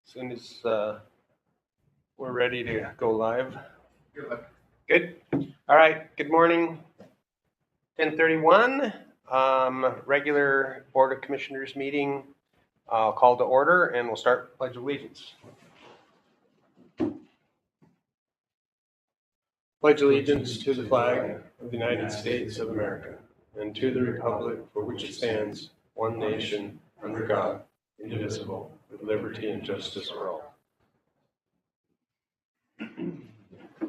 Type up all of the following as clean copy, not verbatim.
Soon as we're ready to go live. Good. All right. Good morning. 10:31. Regular Board of Commissioners meeting. I'll call to order and we'll start Pledge of Allegiance. Pledge allegiance to the flag of the United States of America and to the republic for which it stands, one nation, under God, indivisible, with liberty and justice for all. All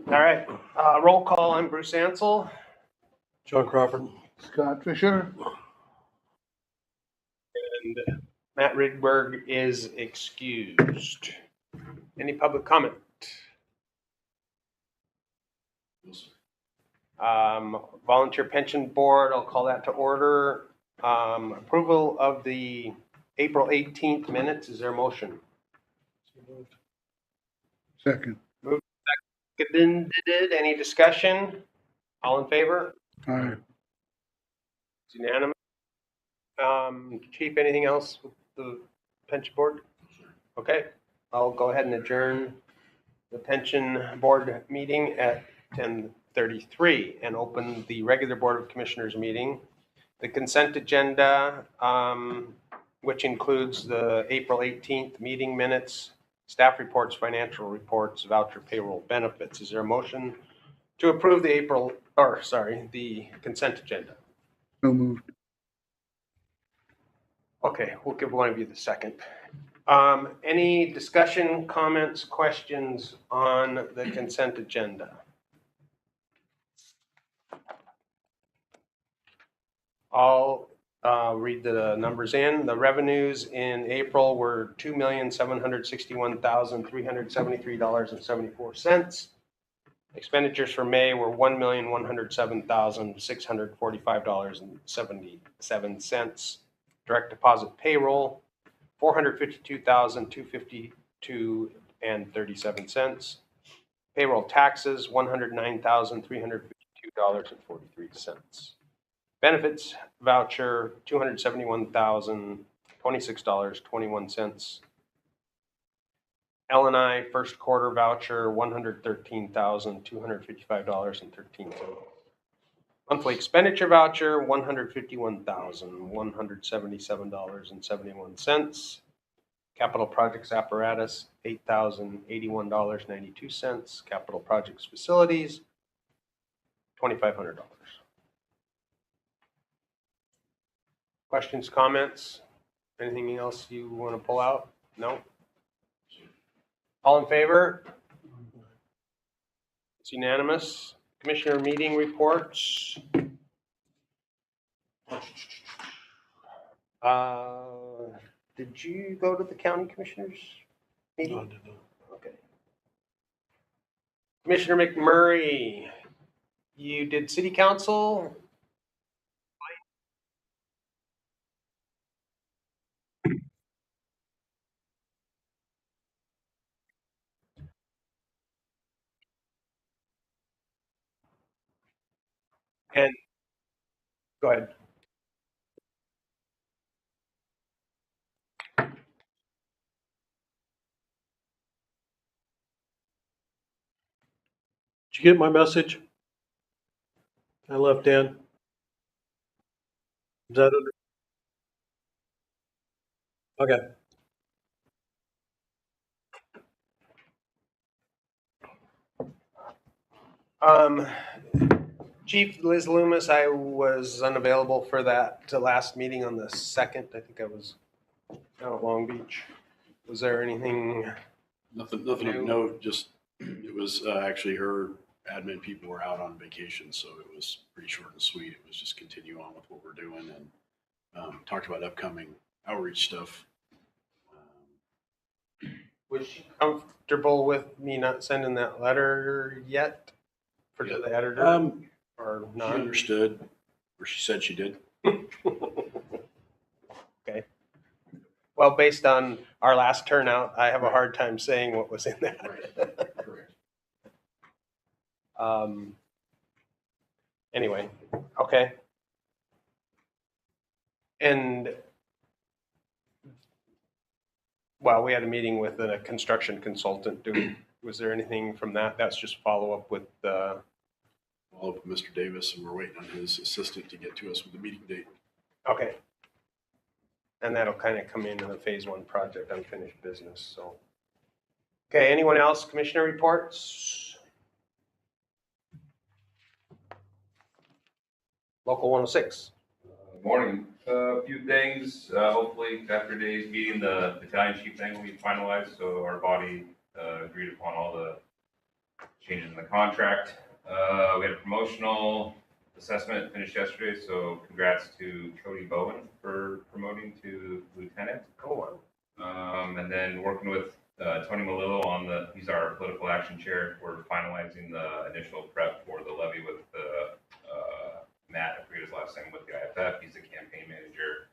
right. Roll call. I'm Bruce Ansell. John Crawford. Scott Fisher. And Matt Ridberg is excused. Any public comment? Volunteer Pension Board, I'll call that to order. Approval of the April 18th minutes. Is there a motion? Second. Any discussion? All in favor? Aye. It's unanimous. Chief, anything else with the pension board? Okay, I'll go ahead and adjourn the pension board meeting at 10:33 and open the regular Board of Commissioners meeting. The consent agenda, which includes the April 18th meeting minutes, staff reports, financial reports, voucher payroll benefits. Is there a motion to approve the consent agenda? So moved. Okay, we'll give one of you the second. Any discussion, comments, questions on the consent agenda? I'll read the numbers in. The revenues in April were $2,761,373.74. Expenditures for May were $1,107,645.77. Direct deposit payroll, $452,252.37. Payroll taxes, $109,352.43. Benefits voucher, $271,026.21. L&I first quarter voucher, $113,255.13. Monthly expenditure voucher, $151,177.71. Capital projects apparatus, $8,081.92. Capital projects facilities, $2,500. Questions, comments? Anything else you want to pull out? No? All in favor? It's unanimous. Commissioner meeting reports. Did you go to the county commissioners meeting? No, I did not. Okay. Commissioner McMurray, you did city council? And go ahead. Did you get my message? I left in. Is that under? Okay. Chief Liz Loomis, I was unavailable for that last meeting on the 2nd. I think I was out at Long Beach. Was there anything? Nothing of note, just it was actually her admin people were out on vacation, so it was pretty short and sweet. It was just continue on with what we're doing and talked about upcoming outreach stuff. Was she comfortable with me not sending that letter yet for the editor or She not? understood, or she said she did. Okay. Well, based on our last turnout, I have a hard time saying what was in that. Right. Correct. Anyway, okay. And Well, we had a meeting with a construction consultant. Was there anything from that? That's just follow up with, Follow up with Mr. Davis, and we're waiting on his assistant to get to us with the meeting date. okay. And that'll kind of come into the phase 1 project, unfinished business, so. Okay, anyone else? Commissioner reports? Local 106. Morning. A few things. Hopefully, after today's meeting, the battalion chief thing will be finalized. So our body agreed upon all the changes in the contract. We had a promotional assessment finished yesterday. So congrats to Cody Bowen for promoting to lieutenant. Oh, wow. And then working with Tony Malillo on he's our political action chair. We're finalizing the initial prep for the levy with Matt, I forget his last name, with the IFF. He's the campaign manager.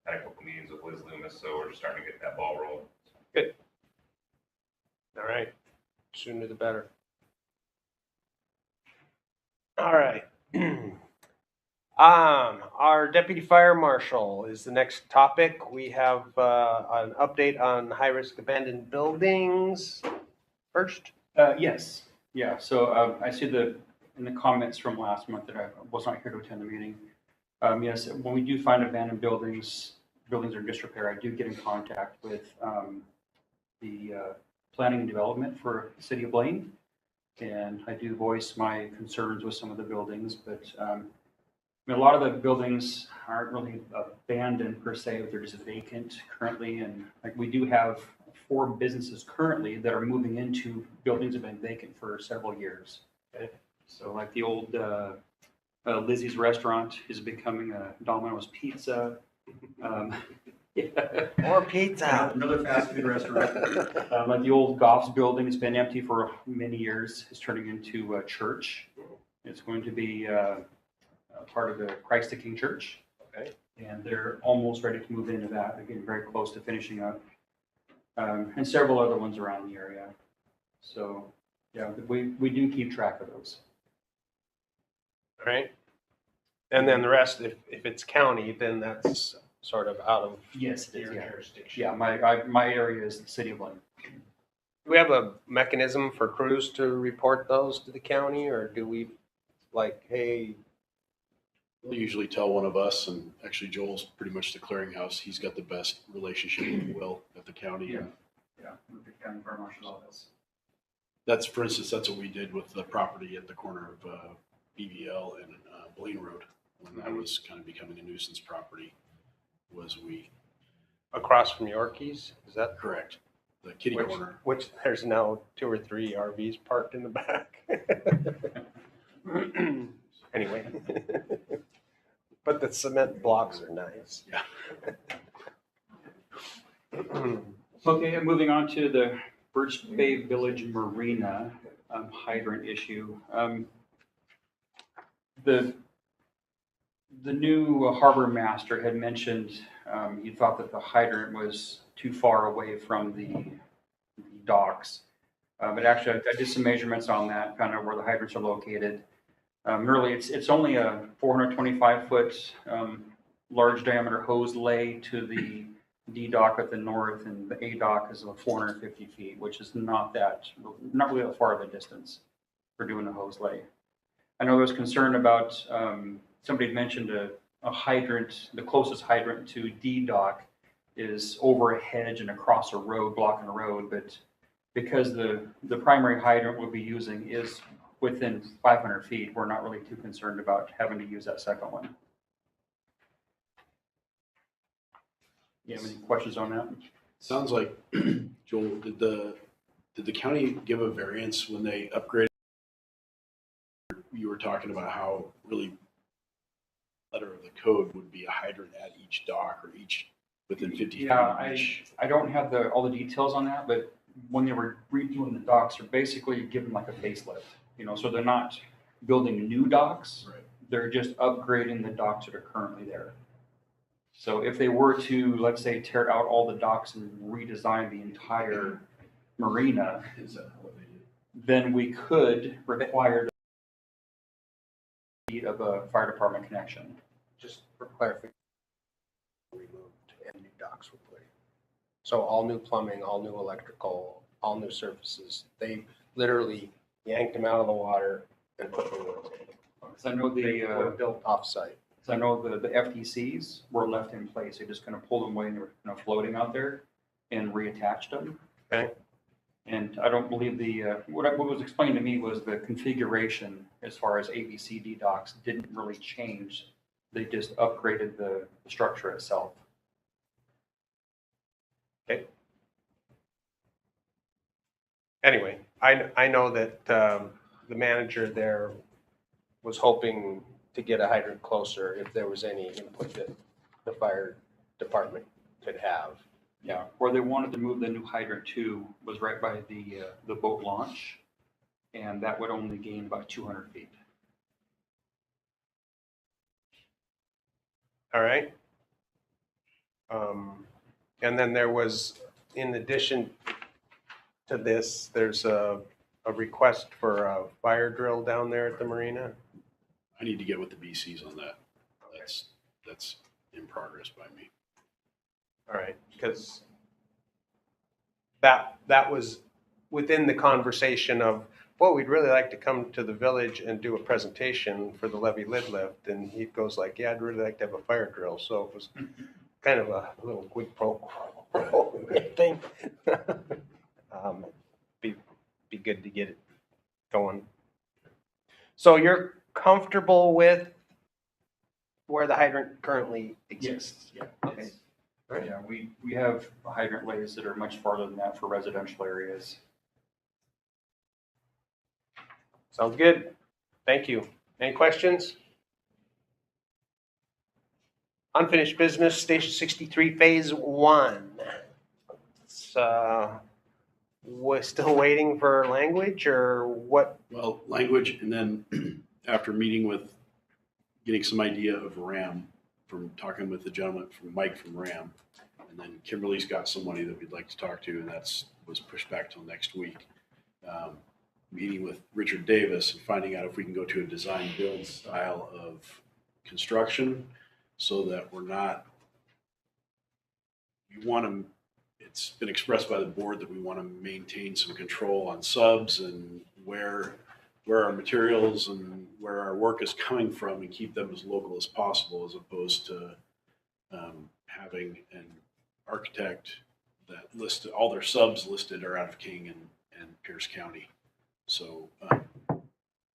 Had a couple meetings with Liz Loomis, so we're just starting to get that ball rolling. Good. All right. Sooner the better. All right. Our deputy fire marshal is the next topic. We have an update on high-risk abandoned buildings first. Yes, yeah, so I see in the comments from last month that I was not here to attend the meeting. Yes, when we do find abandoned buildings are in disrepair, I do get in contact with the planning and development for the city of Blaine. And I do voice my concerns with some of the buildings, but I mean, a lot of the buildings aren't really abandoned per se, but they're just vacant currently. And like we do have 4 businesses currently that are moving into buildings that have been vacant for several years. Okay. So like the old Lizzie's restaurant is becoming a Domino's Pizza. Yeah. More pizza. Another fast food restaurant. Like the old Goff's building has been empty for many years. It's turning into a church. It's going to be part of the Christ the King Church. Okay. And they're almost ready to move into that. They're getting very close to finishing up. And several other ones around the area. So yeah, we do keep track of those. All right. And then the rest, if it's county, then that's sort of out of Yes, it is. your Yeah, jurisdiction. yeah. My area is the city of Blaine. Do we have a mechanism for crews to report those to the county, or do we like, hey, They'll usually tell one of us, and actually Joel's pretty much the clearinghouse. He's got the best relationship with Will at the county. Yeah. Yeah, with the county fire marshal's office. That's, for instance, that's what we did with the property at the corner of BVL and Blaine Road, when that was kind of becoming a nuisance property, was we. across from Yorkies? Is that Correct. The kitty corner. Which there's now 2 or 3 RVs parked in the back. Anyway. But the cement blocks are nice. Yeah. Okay, moving on to the Birch Bay Village Marina hydrant issue. The new harbor master had mentioned he thought that the hydrant was too far away from the docks. But actually, I did some measurements on that, found out where the hydrants are located. Really, it's only a 425-foot large diameter hose lay to the D dock at the north, and the A dock is about 450 feet, which is not really that far of a distance for doing a hose lay. I know there was concern about somebody had mentioned a hydrant. The closest hydrant to D dock is over a hedge and across a road, blocking a road, but because the primary hydrant we'll be using is within 500 feet, we're not really too concerned about having to use that second one. You have any questions on that? Sounds like, Joel, did the county give a variance when they upgraded? You were talking about how really letter of the code would be a hydrant at each dock or each within 50 feet of each. I don't have all the details on that, but when they were redoing the docks, they're basically giving like a facelift. So they're not building new docks. Right. They're just upgrading the docks that are currently there. So if they were to, let's say, tear out all the docks and redesign the entire marina, Is that what they did? then we could require of a fire department connection. Just for clarification, removed and new docks were put in. So all new plumbing, all new electrical, all new surfaces. They literally yanked them out of the water and put new ones in. So I know They were built off-site. So I know the FTCs were left in place. They just kind of pulled them away and they were kind of floating out there and reattached them. Okay. And I don't believe what was explained to me was the configuration as far as ABCD docks didn't really change. They just upgraded the structure itself. Okay. Anyway, I know that the manager there was hoping to get a hydrant closer if there was any input that the fire department could have. Yeah, where they wanted to move the new hydrant to was right by the boat launch, and that would only gain about 200 feet. All right. And then there was, in addition to this, there's a request for a fire drill down there at the marina. I need to get with the BCs on that. That's in progress by me. All right, because that was within the conversation of, well, we'd really like to come to the village and do a presentation for the levee lid lift. And he goes like, yeah, I'd really like to have a fire drill. So it was kind of a little quid pro quo thing. Be good to get it going. So you're comfortable with where the hydrant currently exists? Yeah. Okay. Right. Yeah, we have hydrant lays that are much farther than that for residential areas. Sounds good. Thank you. Any questions? Unfinished business, Station 63, Phase 1. It's, we're still waiting for language or what? Well, language, and then after meeting with, getting some idea of RAM, from talking with the gentleman from Mike from RAM, and then Kimberly's got somebody that we'd like to talk to, and was pushed back till next week. Meeting with Richard Davis and finding out if we can go to a design build style of construction, so that we want to, it's been expressed by the board that we want to maintain some control on subs and where our materials and where our work is coming from, and keep them as local as possible, as opposed to having an architect that listed, all their subs listed are out of King and Pierce County. So the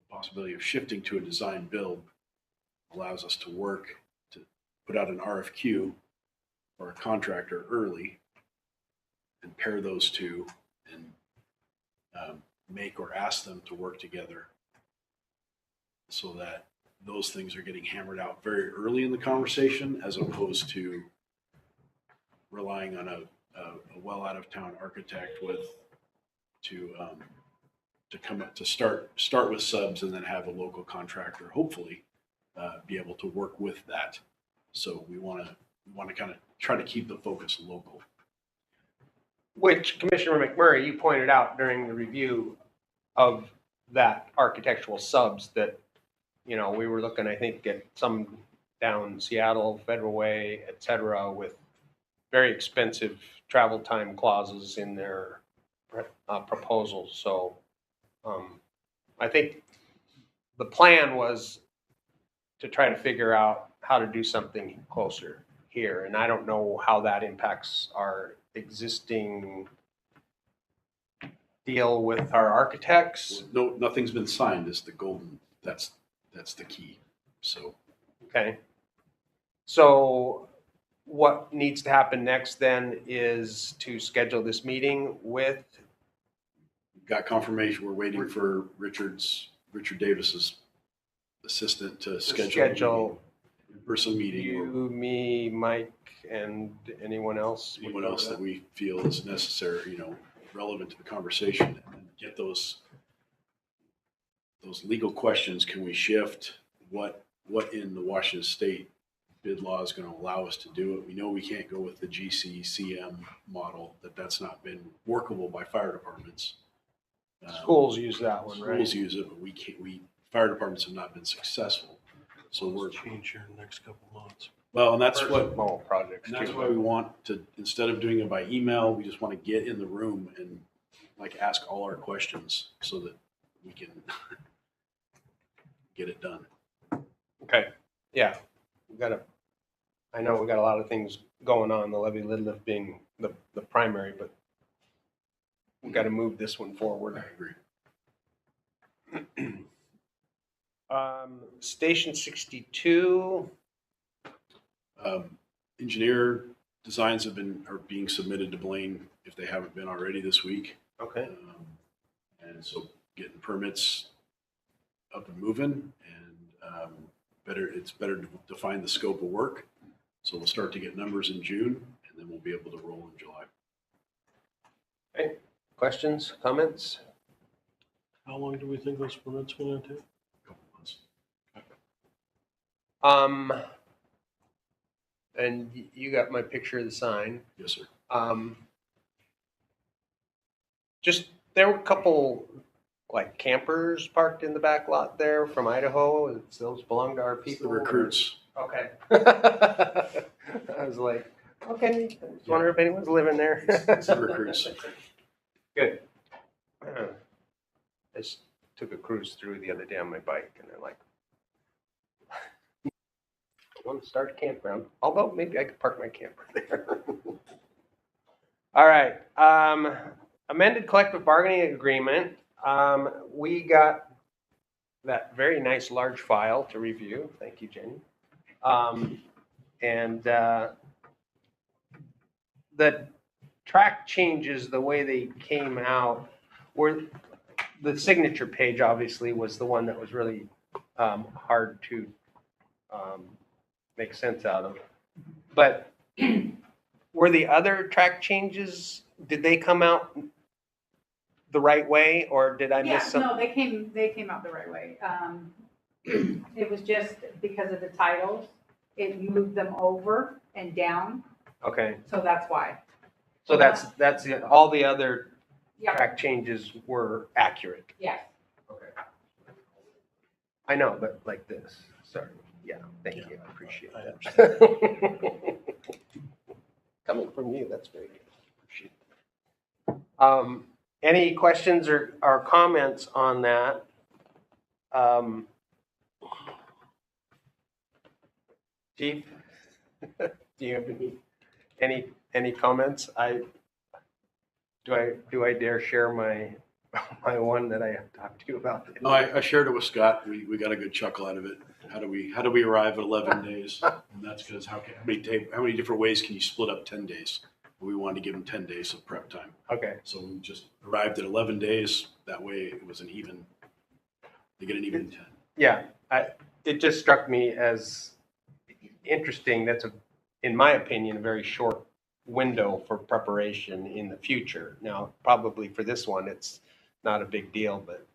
possibility of shifting to a design build allows us to work to put out an RFQ for a contractor early and pair those two and make or ask them to work together, so that those things are getting hammered out very early in the conversation, as opposed to relying on a well out of town architect to come up to start with subs, and then have a local contractor hopefully be able to work with that. So we want to kind of try to keep the focus local. Which Commissioner McMurray, you pointed out during the review of that architectural subs that, you know, we were looking, I think, at some down Seattle, Federal Way, et cetera, with very expensive travel time clauses in their proposals. So I think the plan was to try to figure out how to do something closer here. And I don't know how that impacts our existing deal with our architects. No, nothing's been signed is the golden, that's the key. So Okay. So what needs to happen next then is to schedule this meeting with, got confirmation. We're waiting for Richard Davis's assistant to schedule an in-person meeting. you, me, Mike, and anyone else. Anyone else that we feel is necessary, relevant to the conversation, and get those legal questions. Can we shift what in the Washington State bid law is going to allow us to do it? We know we can't go with the GCCM model, that's not been workable by fire departments. Schools use that one, right? Schools use it, but we fire departments have not been successful. So we're change here in the next couple of months. Well, and that's what, Small projects and that's too. why we want to, instead of doing it by email, we just want to get in the room and like ask all our questions so that we can get it done. Okay, yeah, I know we got a lot of things going on, the levy lid lift being the primary, but we gotta move this one I forward. agree. Station 62, Engineer designs are being submitted to Blaine if they haven't been already this week. okay, And so getting permits up and moving and it's better to define the scope of work. So we'll start to get numbers in June and then we'll be able to roll in July. questions, comments? How long do we think those permits gonna take? Couple months. And you got my picture of the sign. Yes, sir. Just, there were a couple like campers parked in the back lot there from Idaho. Those belong to our It's the people. recruits. Okay. I was like, okay, I just wonder if anyone's living there. It's the recruits. Good. I just took a cruise through the other day on my bike and they're like, I want to start a campground. Although maybe I could park my camper there. All right. Amended collective bargaining agreement. We got that very nice large file to review. Thank you, Jenny. The track changes, the way they came out, were the signature page obviously was the one that was really hard to make sense out of. But were the other track changes, did they come out the right way, or did I miss something? No, they came out the right way. It was just because of the titles, it moved them over and down, Okay, so that's why. so that's it. All the other Yeah, track changes were accurate. yes. Okay. I know, but like this, sorry. Yeah, thank you, I appreciate I that. Coming from you, that's very good. Appreciate it. Any questions or comments on that? Chief, do you have any comments? Do I dare share my one that I have talked to you about? No, I shared it with Scott. We got a good chuckle out of it. How do we arrive at 11 days? And that's because how many different ways can you split up 10 days? We wanted to give them 10 days of prep time. Okay, So we just arrived at 11 days. That way it was they get an even 10. yeah, it just struck me as interesting. That's in my opinion, a very short window for preparation in the future. Now, probably for this one, it's not a big deal, but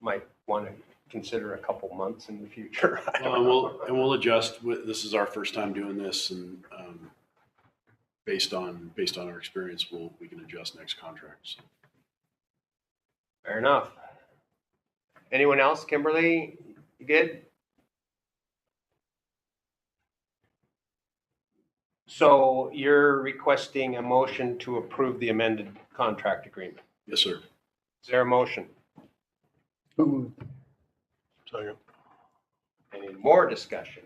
might want to consider a couple months in the future. I don't know. We'll adjust. This is our first time doing this, and based on our experience, we can adjust next contracts. Fair enough. Anyone else? Kimberly, you good? So you're requesting a motion to approve the amended contract agreement. Yes, sir. Is there a motion? So moved. Second. Any more discussion?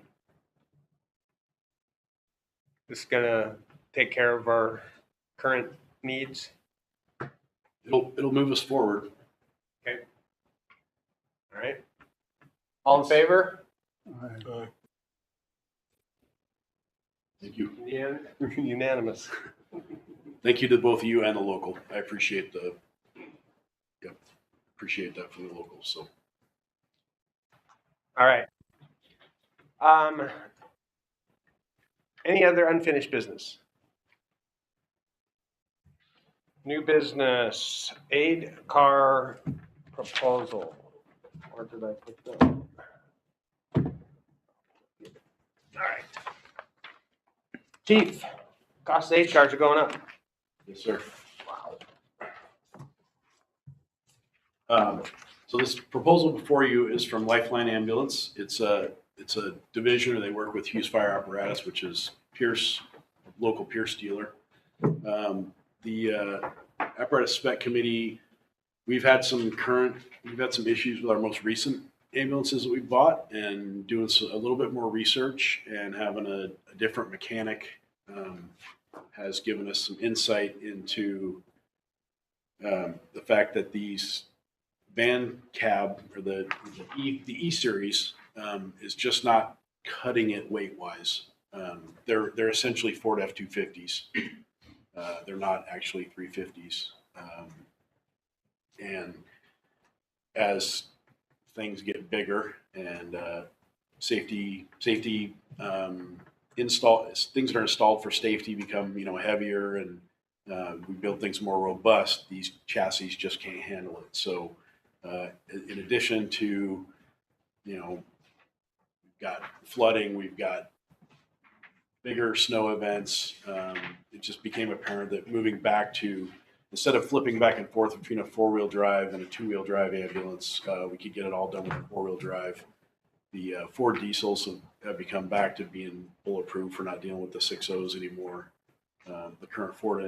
This is gonna take care of our current needs? It'll move us forward. All right. All in favor? Aye. Thank you. Unanimous. Thank you to both you and the local. I appreciate appreciate that from the locals. So All right. Any other unfinished business? New business, aid car proposal. Where did I put that? All right. Chief, cost of aid cars are going up. yes, sir. So this proposal before you is from Lifeline Ambulance. It's it's a division, or they work with Hughes Fire Apparatus, which is Pierce, local Pierce dealer. The apparatus spec committee, we've had some issues with our most recent ambulances that we bought, and doing a little bit more research and having a different mechanic has given us some insight into the fact that these van cab, or the E series, is just not cutting it weight wise. They're essentially Ford F-250s. They're not actually 350s. And as things get bigger and safety install things that are installed for safety become heavier, and we build things more robust, these chassis just can't handle it. So in addition to we've got flooding, we've got bigger snow events, it just became apparent that moving back to, instead of flipping back and forth between a 4-wheel drive and a 2-wheel drive ambulance, we could get it all done with a 4-wheel drive. The Ford diesels have become back to being bulletproof for not dealing with the 6.0s anymore. The current Ford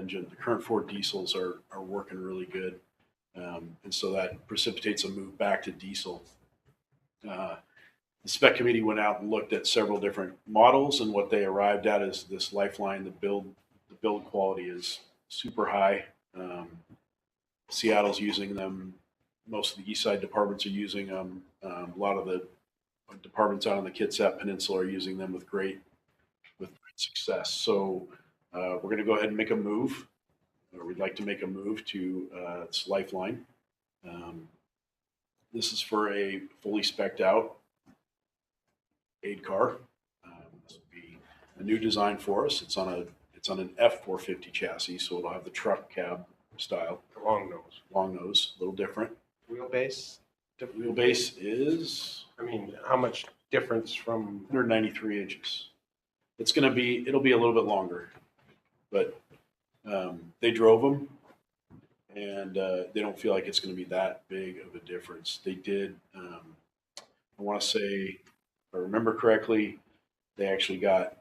diesels are working really good. And so that precipitates a move back to diesel. The spec committee went out and looked at several different models, and what they arrived at is this Lifeline. The build quality is super high. Seattle's using them. Most of the east side departments are using them. A lot of the departments out on the Kitsap Peninsula are using them with great success. So we're going to go ahead and make a move, or we'd like to make a move to this Lifeline. This is for a fully spec'd out aid car. This will be a new design for us. It's on an F450 chassis, so it'll have the truck cab style. Long nose. Long nose, a little different. Wheelbase? Wheelbase is how much difference from? 193 inches. It'll be a little bit longer, but they drove them, and they don't feel like it's going to be that big of a difference. They did, I want to say, if I remember correctly, they actually got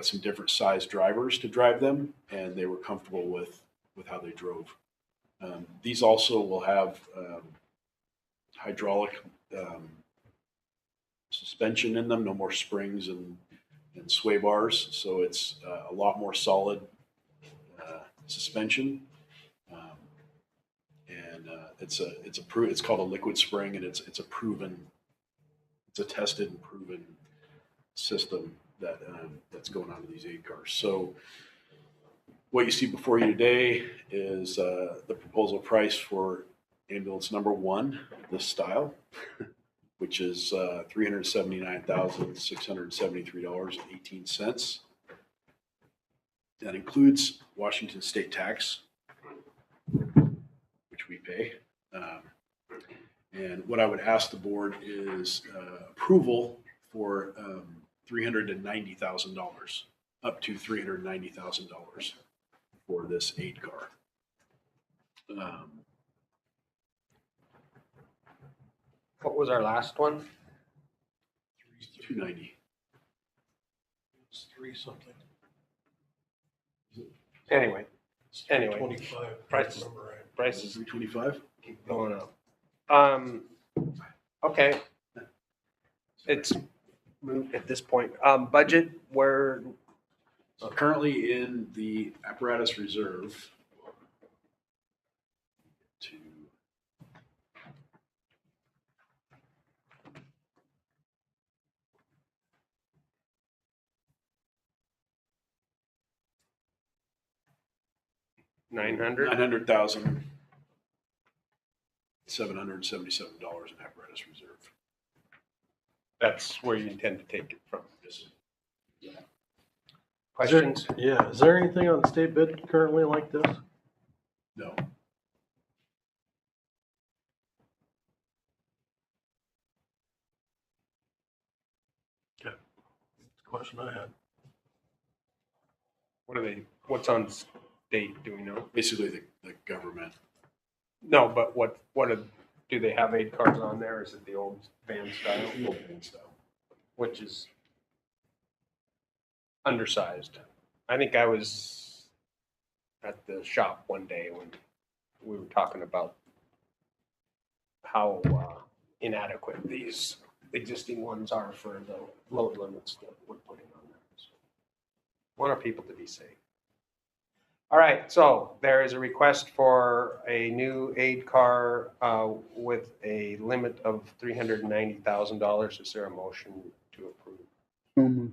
some different size drivers to drive them, and they were comfortable with how they drove. These also will have hydraulic suspension in them, no more springs and sway bars, so it's a lot more solid suspension. And it's called a liquid spring, and it's a tested and proven system that's going on to these aid cars. So what you see before you today is the proposal price for ambulance number 1, this style, which is $379,673.18. That includes Washington state tax, which we pay. And what I would ask the board is approval for $390,000, up to $390,000 for this aid car. What was our last one? 290. It's 3 something. Anyway, 25. Prices. Remember right. prices 325. keep going up. Okay. It's moved at this point. Budget, where, Currently in the apparatus reserve. To $900? $900,777 in apparatus reserve. That's where you intend to take it from. Yes. Questions? Yeah, is there anything on the state bid currently like this? No. That's the question I had. What's on state, do we know? Basically the government. No, but what do they have aid cars on there? Is it the old van style? Old van style. which is undersized. I think I was at the shop one day when we were talking about how inadequate these existing ones are for the load limits that we're putting on them. So, want our people to be safe. All right, so there is a request for a new aid car with a limit of $390,000. Is there a motion to approve? So moved.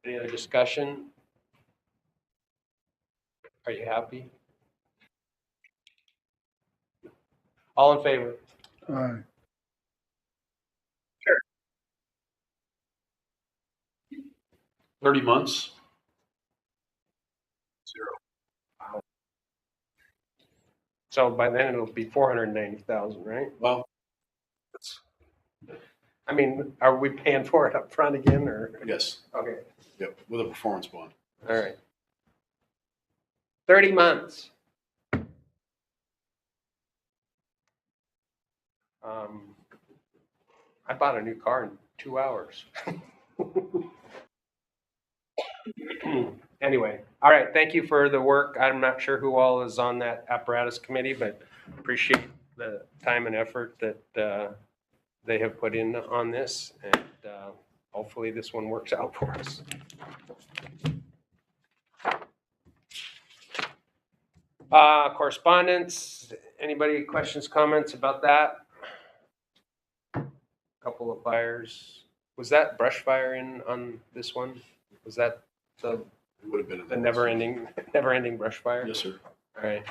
Any other discussion? Are you happy? All in favor? Aye. 30 months? So by then it'll be 490,000, right? Well, I mean, are we paying for it up front again or? yes, Okay, yep, with a performance bond. all right. 30 months. I bought a new car in 2 hours. Anyway, all right, thank you for the work. I'm not sure who all is on that apparatus committee, but appreciate the time and effort that they have put in on this, and hopefully this one works out for us. Correspondence, anybody questions, comments about that? Couple of fires. Was that brush fire in on this one? Was that the It would have been. in the never ending brush fire? Yes, sir. All right.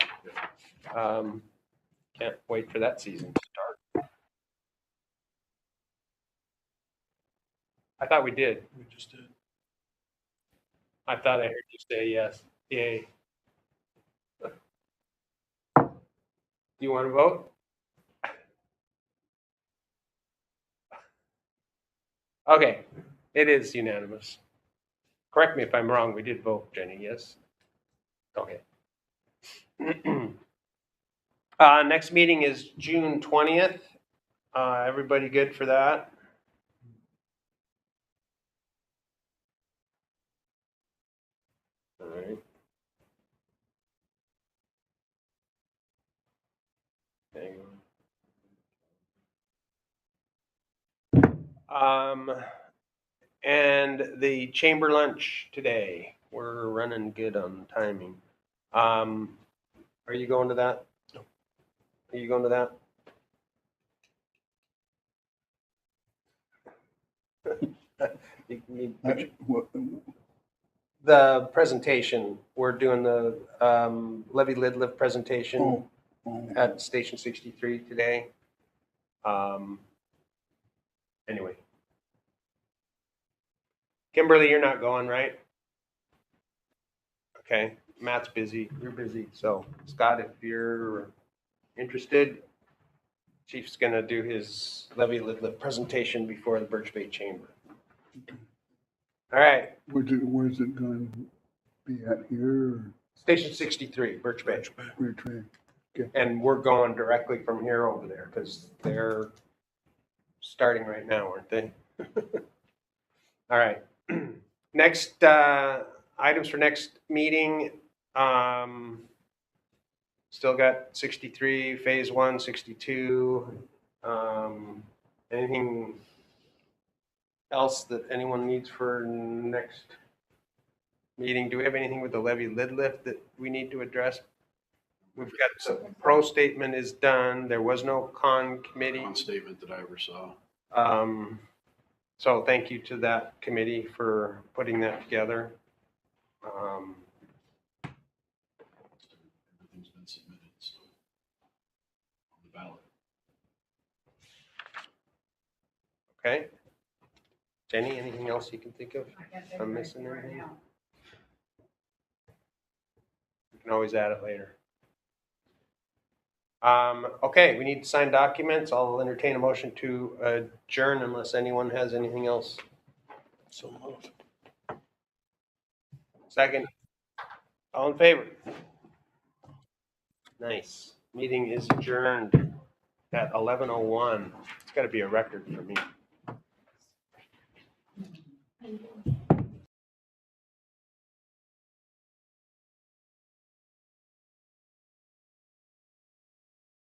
Can't wait for that season to start. I thought we did. We just did. I thought I heard you say yes. Yay. Do you want to vote? Okay, it is unanimous. Correct me if I'm wrong. We did vote, Jenny, yes? Okay. Next meeting is June 20th. Everybody good for that? All right. Hang on. And the chamber lunch today, we're running good on timing. Are you going to that? No. Are you going to that? What, The presentation, we're doing the levy lid lift presentation at Station 63 today. Anyway. Kimberly, you're not going, right? Okay, Matt's busy, you're busy, so Scott, if you're interested, Chief's gonna do his levy lid lift presentation before the Birch Bay Chamber. All right, where's it going to be at here or Station 63, Birch Bay. Bertrand? And we're going directly from here over there because they're starting right now, aren't they? All right. Next items for next meeting. Still got 63, phase 1, 62. Anything else that anyone needs for next meeting? Do we have anything with the levy lid lift that we need to address? We've got some pro statement is done. There was no con committee. One statement that I ever saw. So thank you to that committee for putting that together. Everything's been submitted, so on the ballot. Okay. Jenny, anything else you can think of? I can't think I'm of missing anything right anything? now. We can always add it later. Okay, we need to sign documents. I'll entertain a motion to adjourn unless anyone has anything else. So moved. Second. All in favor? Nice. Meeting is adjourned. at 11:01. It's gotta be a record for me.